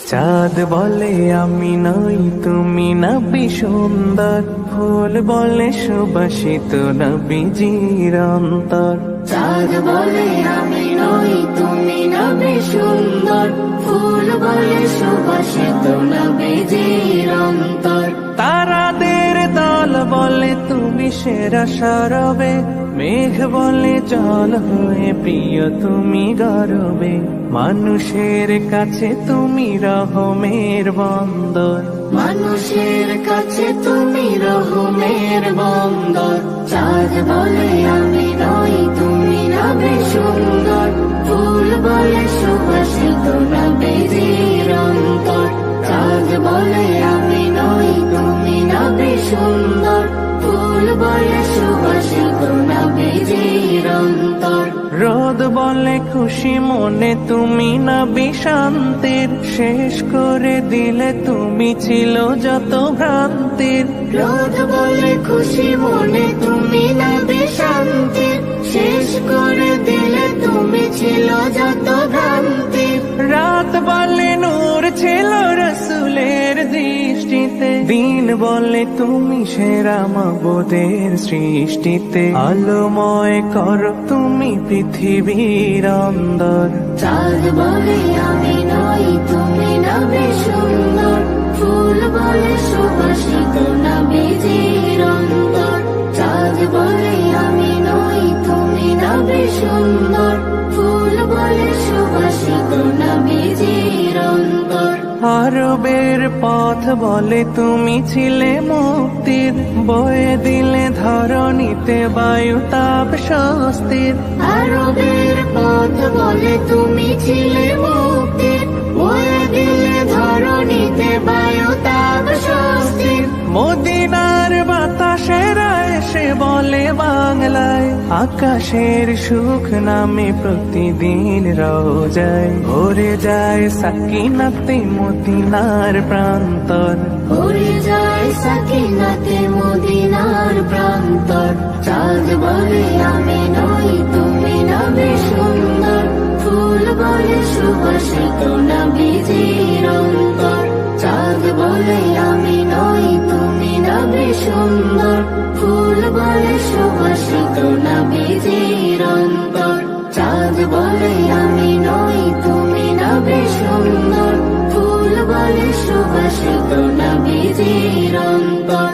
চাঁদ বলে আমি নই তুমি নবী সুন্দর, ফুল বলে সুবাসিত নবীজির অন্তর। চাঁদ বলে আমি নই তুমি নবী সুন্দর, ফুল বলে সুবাসিত নবীজির অন্তর। তারাদের দল বলে তুমি সেরা সরবে, মেঘ বলে জল হয়ে প্রিয় তুমি গর্বে। মানুষের কাছে তুমি রহমের বন্দর, মানুষের কাছে তুমি রহমের বন্দর। চাঁদ বলে আমি নই তুমি নবী সুন্দর, ফুল বলে সুবাসিত নবীজির অন্তর। চাঁদ বলে আমি নই তুমি নবী সুন্দর, ফুল বলে সুবাসিত নবীজির অন্তর। রোদ বলে খুশি মনে তুমি নবী শান্তির, শেষ করে দিলে তুমি ছিল যত ভ্রান্তির। রোদ বলে খুশি মনে তুমি নবী শান্তির, শেষ করে দিলে তুমি ছিল যত ভ্রান্তির। রাত বলে নূর ছিল রসুলের দৃষ্টিতে, দিন বলে তুমি সেরা মাবুদের সৃষ্টিতে। আলোময় কর তুমি পৃথিবীর অন্দর। চাঁদ বলে আমি নই তুমি নবী সুন্দর, ফুল বলে সুবাসিত নবীজির অন্তর। চাঁদ বলে আমি নই তুমি নবী সুন্দর, ফুল বলে সুবাসিত নবীজির অন্তর। আরবের পথ বলে তুমি ছিলে মুক্তির, বয়ে দিলে ধরণীতে বায়ু তাপ স্বস্তির। আরবের পথ বলে তুমি ছিলে মুক্তির, বয়ে দিলে ধরণীতে বায়ু তাপ স্বস্তির। মদিনার বাতাসেরা এসে বলে বাংলায়, আকাশের সুখ নামে প্রতিদিন রোজায় ভরে যায় সাকিনাতে মদিনার প্রান্তর। ভরে যায় সাকিনাতে মদিনার প্রান্তর। চাঁদ বলে আমি নই তুমি নবী সুন্দর, ফুল বলে সুবাসিত নবীজির অন্তর। চাঁদ বলে আমি নই তুমি নবী সুন্দর, ফুল বলে সুবাসিত নবীজির অন্তর। চাঁদ বলে আমি নই তুমি নবী সুন্দর, ফুল বলে সুবাসিত নবীজির অন্তর।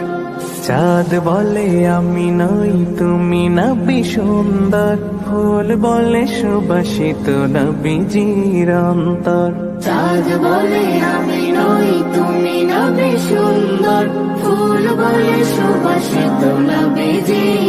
চাঁদ বলে আমি নই তুমি নবী সুন্দর, ফুল বলে সুবাসিত নবীজির অন্তর। চাঁদ বলে আমি নই তুমি নবী সুন্দর, ফুল বলে সুবাসিত নবীজির